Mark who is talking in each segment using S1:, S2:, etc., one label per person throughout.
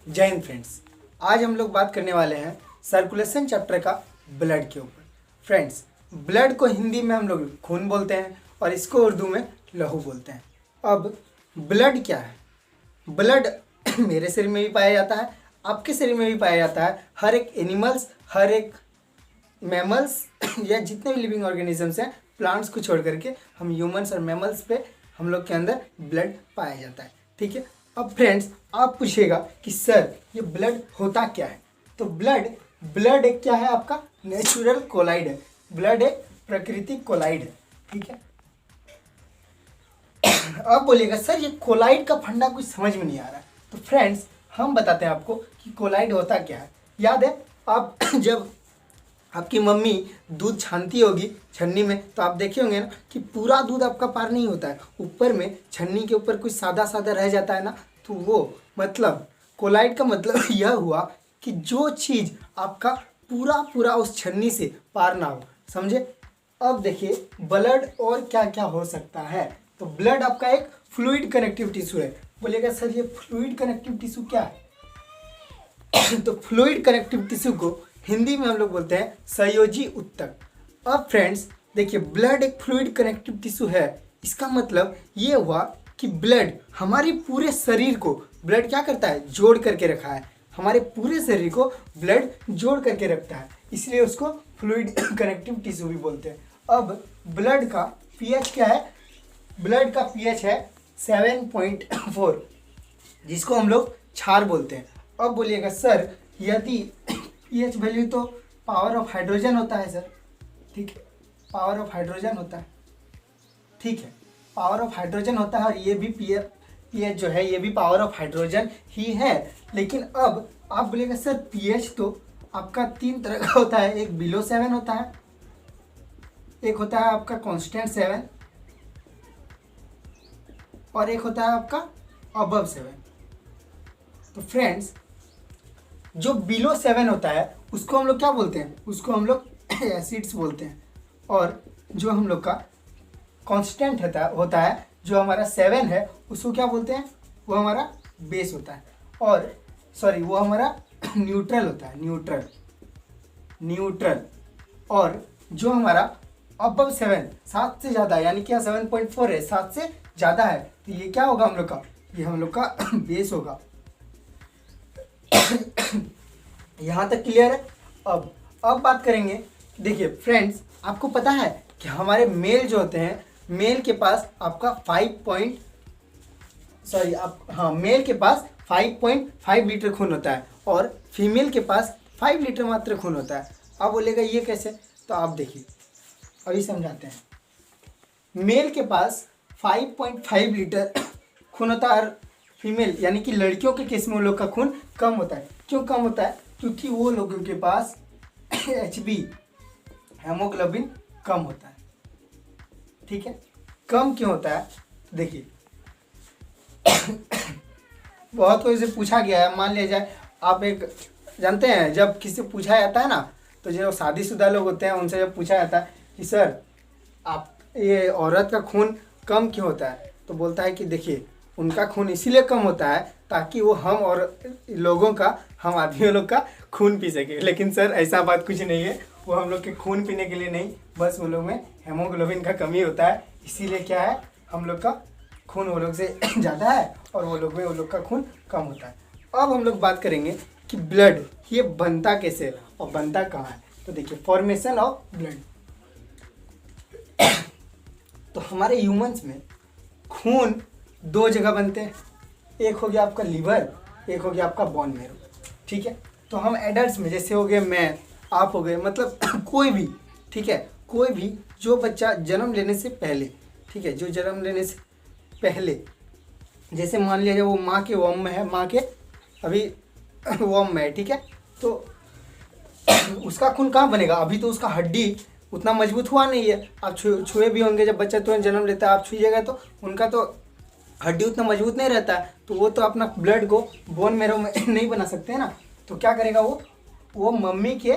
S1: जय हिंद फ्रेंड्स। आज हम लोग बात करने वाले हैं सर्कुलेशन चैप्टर का ब्लड के ऊपर। फ्रेंड्स, ब्लड को हिंदी में हम लोग खून बोलते हैं और इसको उर्दू में लहू बोलते हैं। अब ब्लड क्या है? ब्लड मेरे शरीर में भी पाया जाता है, आपके शरीर में भी पाया जाता है। हर एक एनिमल्स, हर एक मैमल्स या जितने भी लिविंग ऑर्गेनिजम्स हैं, प्लांट्स को छोड़ करके हम ह्यूमंस और मैमल्स पे हम लोग के अंदर ब्लड पाया जाता है। ठीक है। अब फ्रेंड्स, आप पूछिएगा कि सर ये ब्लड होता क्या है? तो ब्लड एक क्या है? आपका नेचुरल कोलाइड है। ब्लड एक प्राकृतिक कोलाइड है। ठीक है। अब बोलिएगा सर ये कोलाइड का फंडा कुछ समझ में नहीं आ रहा है। तो फ्रेंड्स, हम बताते हैं आपको कि कोलाइड होता क्या है। याद है आप जब आपकी मम्मी दूध छानती होगी छन्नी में, तो आप देखे होंगे ना कि पूरा दूध आपका पार नहीं होता है, ऊपर में छन्नी के ऊपर कुछ सादा सादा रह जाता है ना। तो वो मतलब कोलाइड का मतलब यह हुआ कि जो चीज़ आपका पूरा उस छन्नी से पार ना हो। समझे? अब देखिए ब्लड और क्या क्या हो सकता है। तो ब्लड आपका एक फ्लूइड कनेक्टिव टिश्यू है। बोलिएगा सर ये फ्लूइड कनेक्टिव टिश्यू क्या है? तो फ्लूइड कनेक्टिव टिश्यू को हिंदी में हम लोग बोलते हैं संयोजी ऊतक। अब फ्रेंड्स देखिए, ब्लड एक फ्लूइड कनेक्टिव टिश्यू है। इसका मतलब ये हुआ कि ब्लड हमारे पूरे शरीर को ब्लड क्या करता है? जोड़ करके रखा है। हमारे पूरे शरीर को ब्लड जोड़ करके रखता है, इसलिए उसको फ्लूइड कनेक्टिव टिश्यू भी बोलते हैं। अब ब्लड का पीएच क्या है? ब्लड का पीएच है 7.4, जिसको हम लोग क्षार बोलते हैं। अब बोलिएगा सर यदि पीएच वैल्यू तो पावर ऑफ हाइड्रोजन होता है सर। ठीक है, पावर ऑफ हाइड्रोजन होता है। ठीक है, पावर ऑफ हाइड्रोजन होता है और ये भी पीएच जो है ये भी पावर ऑफ हाइड्रोजन ही है। लेकिन अब आप बोलिएगा सर पीएच तो आपका 3 तरह का होता है। एक बिलो 7 होता है, एक होता है आपका कांस्टेंट 7 और एक होता है आपका अबव 7। तो फ्रेंड्स, जो बिलो 7 होता है उसको हम लोग क्या बोलते हैं? उसको हम लोग एसिड्स बोलते हैं। और जो हम लोग का कांस्टेंट होता है जो हमारा 7 है उसको क्या बोलते हैं? वो हमारा बेस होता है। और सॉरी, वो हमारा न्यूट्रल होता है, न्यूट्रल। और जो हमारा अबव 7, 7 से ज़्यादा, यानी कि 7.4 है, 7 से ज़्यादा है, तो ये क्या होगा हम लोग का? ये हम लोग का बेस होगा। यहाँ तक क्लियर है? अब बात करेंगे। देखिए फ्रेंड्स, आपको पता है कि हमारे मेल जो होते हैं, मेल के पास आपका मेल के पास 5.5 लीटर खून होता है और फीमेल के पास 5 लीटर मात्र खून होता है। अब बोलेगा ये कैसे? तो आप देखिए, अभी समझाते हैं। मेल के पास 5.5 लीटर खून होता है और फीमेल यानी कि लड़कियों के केस में उन लोग का खून कम होता है। क्यों कम होता है? क्योंकि वो लोगों के पास HB हेमोग्लोबिन कम होता है। ठीक है, कम क्यों होता है? देखिए बहुत कोई से पूछा गया है। मान लिया जाए आप एक जानते हैं, जब किसी से पूछा जाता है ना, तो जो शादीशुदा लोग होते हैं उनसे जब पूछा जाता है कि सर आप ये औरत का खून कम क्यों होता है, तो बोलता है कि देखिए उनका खून इसीलिए कम होता है ताकि वो हम आदमियों लोग का खून पी सके। लेकिन सर ऐसा बात कुछ नहीं है, वो हम लोग के खून पीने के लिए नहीं, बस वो लोग में हेमोग्लोबिन का कमी होता है, इसीलिए क्या है हम लोग का खून वो लोग से ज़्यादा है और वो लोग का खून कम होता है। अब हम लोग बात करेंगे कि ब्लड ये बनता कैसे है और बनता कहाँ है। तो देखिए, फॉर्मेशन ऑफ ब्लड। तो हमारे ह्यूमंस में खून 2 जगह बनते हैं। एक हो गया आपका लीवर, एक हो गया आपका बोन मैरो। ठीक है, तो हम एडल्ट्स में जैसे हो गए मैं, आप हो गए, मतलब कोई भी, ठीक है, कोई भी जो बच्चा जन्म लेने से पहले, ठीक है, जो जन्म लेने से पहले, जैसे मान लिया जाए वो माँ के वॉम में है, माँ के अभी वॉम में है, ठीक है, तो उसका खून कहाँ बनेगा? अभी तो उसका हड्डी उतना मजबूत हुआ नहीं है। आप छुए भी होंगे, जब बच्चा तुरंत जन्म लेता है आप छुइएगा तो उनका तो हड्डी उतना मजबूत नहीं रहता है, तो वो तो अपना ब्लड को बोन मैरो में नहीं बना सकते हैं ना। तो क्या करेगा वो मम्मी के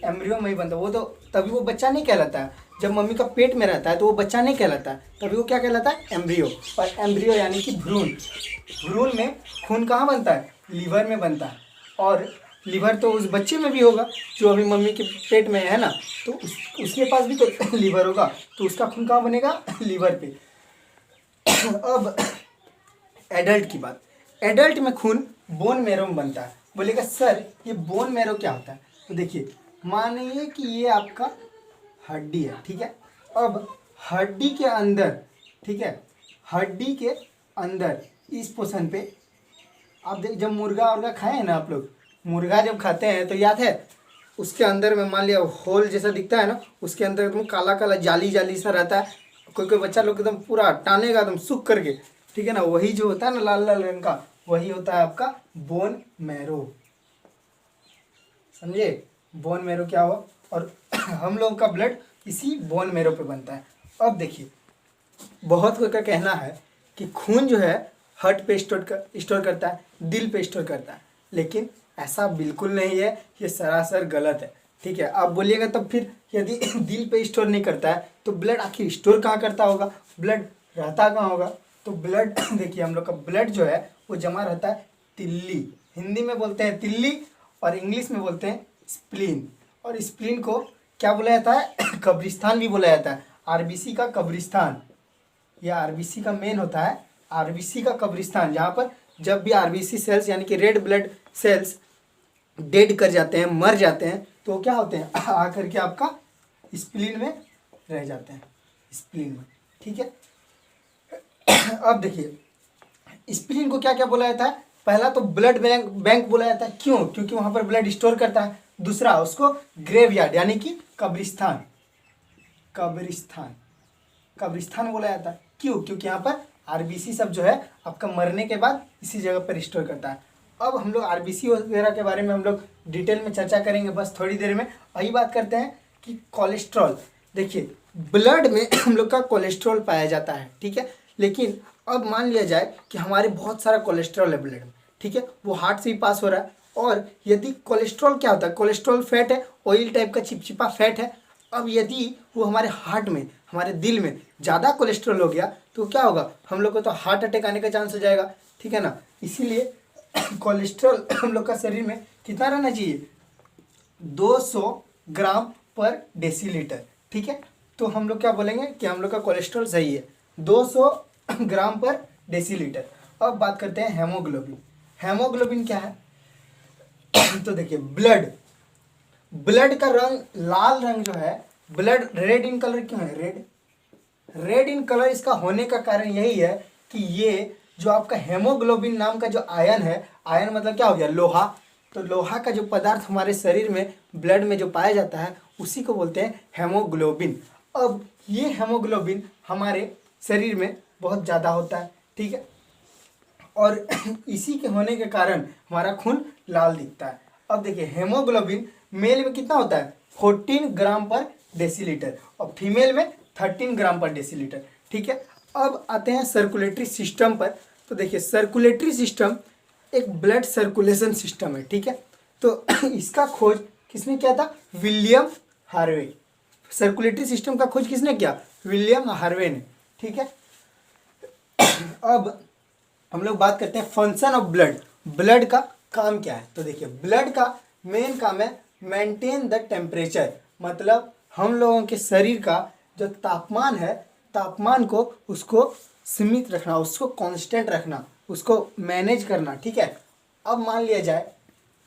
S1: एम्ब्रियो में ही बनता है। वो तो तभी वो बच्चा नहीं कहलाता है। जब मम्मी का पेट में रहता है तो वो बच्चा नहीं कहलाता है, तभी वो क्या कहलाता है? एम्ब्रियो। और एम्ब्रियो यानी कि भ्रूण। भ्रूण में खून कहाँ बनता है? लीवर में बनता है। और लीवर तो उस बच्चे में भी होगा जो अभी मम्मी के पेट में है ना, तो उसके पास भी तो लीवर होगा, तो उसका खून कहाँ बनेगा? लीवर पे। अब एडल्ट की बात, एडल्ट में खून बोन मैरो में बनता है। बोलेगा सर ये बोन मैरो क्या होता है? तो देखिए, मानिए कि ये आपका हड्डी है, ठीक है। अब हड्डी के अंदर, ठीक है, हड्डी के अंदर इस पोर्शन पे आप देख, जब मुर्गा उर्गा खाए हैं ना आप लोग, मुर्गा जब खाते हैं तो याद है उसके अंदर में मान लिया होल जैसा दिखता है ना, उसके अंदर एकदम काला काला जाली जाली सा रहता है। कोई कोई बच्चा लोग एकदम पूरा टानेगा एकदम सूख करके, ठीक है ना, वही जो होता है ना लाल लाल रंग का, वही होता है आपका बोन मैरो। समझे? बोन मैरो क्या हुआ? और हम लोगों का ब्लड इसी बोन मैरो पे बनता है। अब देखिए, बहुत कोई का कहना है कि खून जो है हार्ट पे स्टोर करता है, दिल पे स्टोर करता है, लेकिन ऐसा बिल्कुल नहीं है, ये सरासर गलत है, ठीक है। आप बोलिएगा तब फिर यदि दिल पे स्टोर नहीं करता है तो ब्लड आखिर स्टोर कहाँ करता होगा? ब्लड रहता कहाँ होगा? तो ब्लड देखिए, हम लोग का ब्लड जो है वो जमा रहता है तिल्ली, हिंदी में बोलते हैं तिल्ली और इंग्लिश में बोलते हैं स्प्लीन। और स्प्लीन को क्या बोला जाता है? कब्रिस्तान भी बोला जाता है, आरबीसी का कब्रिस्तान। यह आरबीसी का मेन होता है, आरबीसी का कब्रिस्तान, जहाँ पर जब भी आरबीसी सेल्स यानी कि रेड ब्लड सेल्स डेड कर जाते हैं, मर जाते हैं, तो क्या होते हैं? आकर के आपका स्प्लीन में रह जाते हैं, स्प्लीन में, ठीक है। अब देखिए, स्प्लीन को क्या क्या बोला जाता है? पहला तो ब्लड बैंक बोला जाता है। क्यों? क्योंकि वहां पर ब्लड स्टोर करता है। दूसरा, उसको ग्रेवयार्ड यानी कि कब्रिस्तान, कब्रिस्तान, कब्रिस्तान बोला जाता है। क्यों? क्योंकि यहाँ पर आरबीसी सब जो है आपका मरने के बाद इसी जगह पर स्टोर करता है। अब हम लोग आरबीसी वगैरह के बारे में हम लोग डिटेल में चर्चा करेंगे बस थोड़ी देर में। वही बात करते हैं कि कोलेस्ट्रॉल। देखिए, ब्लड में हम लोग का कोलेस्ट्रॉल पाया जाता है, ठीक है। लेकिन अब मान लिया जाए कि हमारे बहुत सारा कोलेस्ट्रॉल है ब्लड में, ठीक है, वो हार्ट से भी पास हो रहा है। और यदि कोलेस्ट्रॉल क्या होता है? कोलेस्ट्रॉल फैट है, ऑयल टाइप का चिपचिपा फैट है। अब यदि वो हमारे हार्ट में, हमारे दिल में ज़्यादा कोलेस्ट्रॉल हो गया तो क्या होगा? हम लोग को तो हार्ट अटैक आने का चांस हो जाएगा, ठीक है ना। इसीलिए कोलेस्ट्रॉल हम लोग का शरीर में कितना रहना चाहिए? 200 ग्राम पर डेसीलीटर, ठीक है। तो हम लोग क्या बोलेंगे कि हम लोग का कोलेस्ट्रॉल सही है, 200 ग्राम पर डेसीलीटर। अब बात करते हैं हेमोग्लोबिन। हेमोग्लोबिन क्या है? तो देखिए, ब्लड, ब्लड का रंग लाल रंग जो है, ब्लड रेड इन कलर क्यों है? रेड, रेड इन कलर इसका होने का कारण यही है कि ये जो आपका हेमोग्लोबिन नाम का जो आयन है, आयन मतलब क्या हो गया? लोहा। तो लोहा का जो पदार्थ हमारे शरीर में ब्लड में जो पाया जाता है उसी को बोलते हैं हेमोग्लोबिन। अब ये हेमोग्लोबिन हमारे शरीर में बहुत ज़्यादा होता है, ठीक है, और इसी के होने के कारण हमारा खून लाल दिखता है। अब देखिए, हेमोग्लोबिन मेल में कितना होता है? 14 ग्राम पर डेसीलीटर और फीमेल में 13 ग्राम पर डेसीलीटर, ठीक है। अब आते हैं सर्कुलेटरी सिस्टम पर। तो देखिए, सर्कुलेटरी सिस्टम एक ब्लड सर्कुलेशन सिस्टम है, ठीक है। तो इसका खोज किसने किया था? William Harvey. सर्कुलेटरी सिस्टम का खोज किसने किया? विलियम हार्वे ने, ठीक है। अब हम लोग बात करते हैं फंक्शन ऑफ ब्लड। ब्लड का काम क्या है? तो देखिए, ब्लड का मेन काम है मेंटेन द टेम्परेचर, मतलब हम लोगों के शरीर का जो तापमान है, तापमान को उसको सीमित रखना, उसको कांस्टेंट रखना, उसको मैनेज करना, ठीक है। अब मान लिया जाए,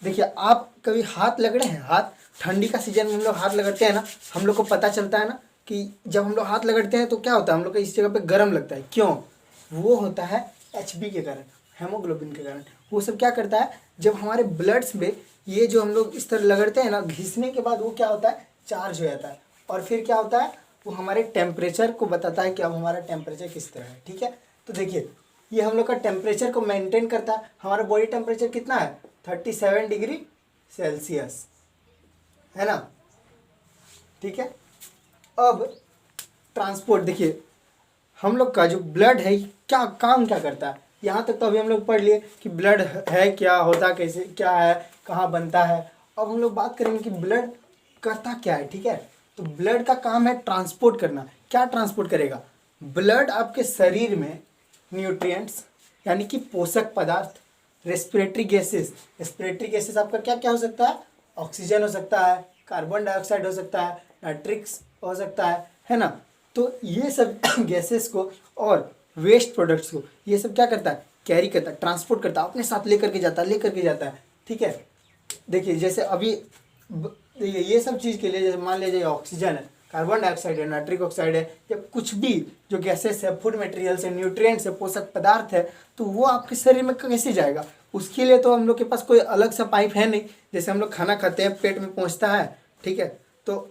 S1: देखिए, आप कभी हाथ रगड़े हैं? हाथ ठंडी का सीजन में हम लोग हाथ रगड़ते हैं ना, हम लोग को पता चलता है ना कि जब हम लोग हाथ रगड़ते हैं तो क्या होता है? हम लोग को इस जगह पे गर्म लगता है। क्यों? वो होता है HB के कारण, हेमोग्लोबिन के कारण। वो सब क्या करता है? जब हमारे ब्लड्स में ये जो हम लोग इस तरह रगड़ते हैं ना, घिसने के बाद वो क्या होता है? चार्ज हो जाता है, और फिर क्या होता है? वो हमारे टेम्परेचर को बताता है कि अब हमारा टेम्परेचर किस तरह है, ठीक है। तो देखिए, ये हम लोग का टेम्परेचर को मेंटेन करता है। हमारा बॉडी टेम्परेचर कितना है? 37 डिग्री सेल्सियस, है ना, ठीक है। अब ट्रांसपोर्ट, देखिए, हम लोग का जो ब्लड है क्या काम क्या करता है? यहाँ तक तो अभी हम लोग पढ़ लिए कि ब्लड है क्या, होता कैसे, क्या है, कहाँ बनता है। अब हम लोग बात करेंगे कि ब्लड करता क्या है, ठीक है। तो ब्लड का काम है ट्रांसपोर्ट करना। क्या ट्रांसपोर्ट करेगा? ब्लड आपके शरीर में न्यूट्रिएंट्स यानी कि पोषक पदार्थ, रेस्पिरेटरी गैसेस आपका क्या क्या हो सकता है, ऑक्सीजन हो सकता है, कार्बन डाइऑक्साइड हो सकता है, नाइट्रिक्स हो सकता है ना। तो ये सब गैसेस को और वेस्ट प्रोडक्ट्स को ये सब क्या करता है, कैरी करता है, ट्रांसपोर्ट करता है, अपने साथ लेकर के जाता है। ठीक है, देखिए जैसे अभी देखिए ये सब चीज़ के लिए जैसे मान लीजिए ऑक्सीजन है, कार्बन डाइऑक्साइड है, नाइट्रिक ऑक्साइड है, या कुछ भी जो गैसेस है, फूड मटेरियल्स है, न्यूट्रिएंट्स है, पोषक पदार्थ है, तो वो आपके शरीर में कैसे जाएगा। उसके लिए तो हम लोग के पास कोई अलग सा पाइप है नहीं। जैसे हम लोग खाना खाते हैं, पेट में पहुंचता है, ठीक है, तो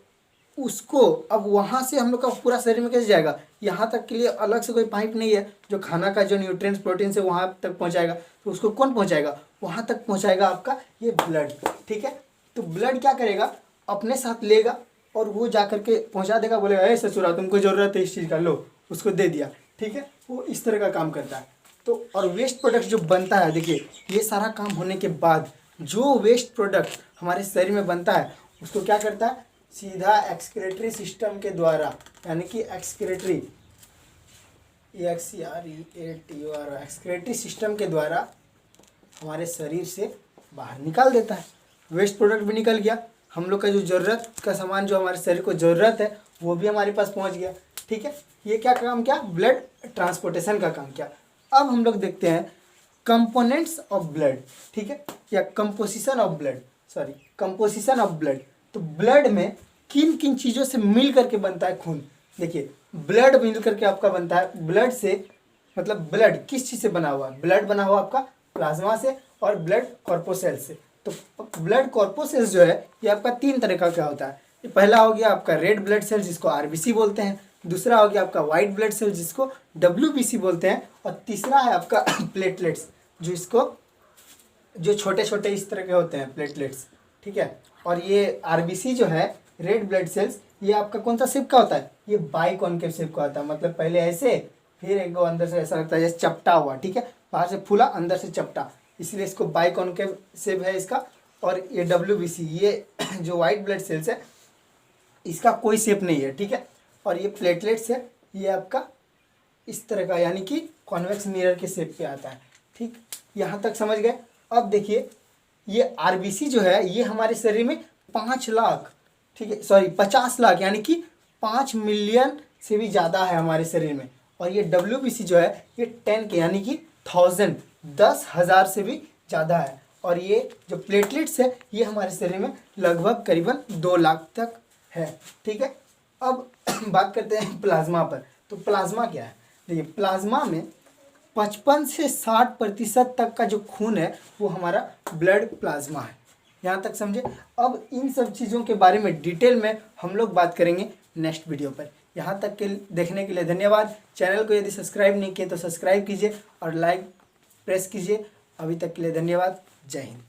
S1: उसको अब वहाँ से हम लोग का पूरा शरीर में कैसे जाएगा, यहाँ तक के लिए अलग से कोई पाइप नहीं है जो खाना का जो न्यूट्रिएंट्स प्रोटीन है वहाँ तक पहुँचाएगा। तो उसको कौन पहुँचाएगा, वहाँ तक पहुँचाएगा आपका ये ब्लड। ठीक है, तो ब्लड क्या करेगा, अपने साथ लेगा और वो जा करके पहुँचा देगा, बोलेगा ए ससुरा तुमको ज़रूरत है इस चीज़ का, लो, उसको दे दिया। ठीक है, वो इस तरह का काम करता है। तो और वेस्ट प्रोडक्ट जो बनता है, देखिए ये सारा काम होने के बाद जो वेस्ट प्रोडक्ट हमारे शरीर में बनता है उसको क्या करता है, सीधा एक्सक्रीटरी सिस्टम के द्वारा, यानी कि एक्सक्रीटरी एक्सक्रीटरी सिस्टम के द्वारा हमारे शरीर से बाहर निकाल देता है। वेस्ट प्रोडक्ट भी निकल गया, हम लोग का जो ज़रूरत का सामान जो हमारे शरीर को ज़रूरत है वो भी हमारे पास पहुंच गया। ठीक है, ये क्या काम किया, ब्लड ट्रांसपोर्टेशन का काम किया। अब हम लोग देखते हैं कंपोनेंट्स ऑफ ब्लड। ठीक है, या कंपोजिशन ऑफ ब्लड। तो ब्लड में किन किन चीज़ों से मिल करके बनता है खून। देखिए ब्लड मिल करके आपका बनता है, ब्लड से मतलब ब्लड किस चीज़ से बना हुआ है, ब्लड बना हुआ आपका प्लाज्मा से और ब्लड कॉर्पोसेल्स से। तो ब्लड कॉर्पोसेल्स जो है ये आपका 3 तरह का क्या होता है। पहला हो गया आपका रेड ब्लड सेल जिसको आरबीसी बोलते हैं, दूसरा हो गया आपका वाइट ब्लड सेल जिसको डब्ल्यूबीसी बोलते हैं, और तीसरा है आपका प्लेटलेट्स जो छोटे छोटे इस तरह के होते हैं प्लेटलेट्स। ठीक है, और ये आरबीसी जो है रेड ब्लड सेल्स, ये आपका कौन सा शेप का होता है, ये बाइकॉन्केव शेप का होता है। मतलब पहले ऐसे, फिर एक अंदर से ऐसा लगता है जैसे चपटा हुआ। ठीक है, बाहर से फूला अंदर से चपटा, इसलिए इसको बाइकॉन्केव शेप है इसका। और ये डब्ल्यूबीसी, ये जो वाइट ब्लड सेल्स है इसका कोई शेप नहीं है। ठीक है, और ये प्लेटलेट्स है, ये आपका इस तरह का, यानी कि कॉन्वेक्स मिरर के शेप पे आता है। ठीक, यहाँ तक समझ गए। अब देखिए ये आरबीसी जो है ये हमारे शरीर में 5 लाख, ठीक है सॉरी 50 लाख, यानी कि 5 मिलियन से भी ज़्यादा है हमारे शरीर में। और ये डब्ल्यूबीसी जो है ये 10 के, यानी कि 10,000 से भी ज़्यादा है। और ये जो प्लेटलेट्स है ये हमारे शरीर में लगभग करीबन 2 लाख तक है। ठीक है, अब बात करते हैं प्लाज्मा पर। तो प्लाज्मा क्या है, देखिए प्लाज्मा में 55 से 60% तक का जो खून है वो हमारा ब्लड प्लाज्मा है। यहाँ तक समझे। अब इन सब चीज़ों के बारे में डिटेल में हम लोग बात करेंगे नेक्स्ट वीडियो पर। यहाँ तक के देखने के लिए धन्यवाद। चैनल को यदि सब्सक्राइब नहीं किए तो सब्सक्राइब कीजिए और लाइक प्रेस कीजिए। अभी तक के लिए धन्यवाद। जय हिंद।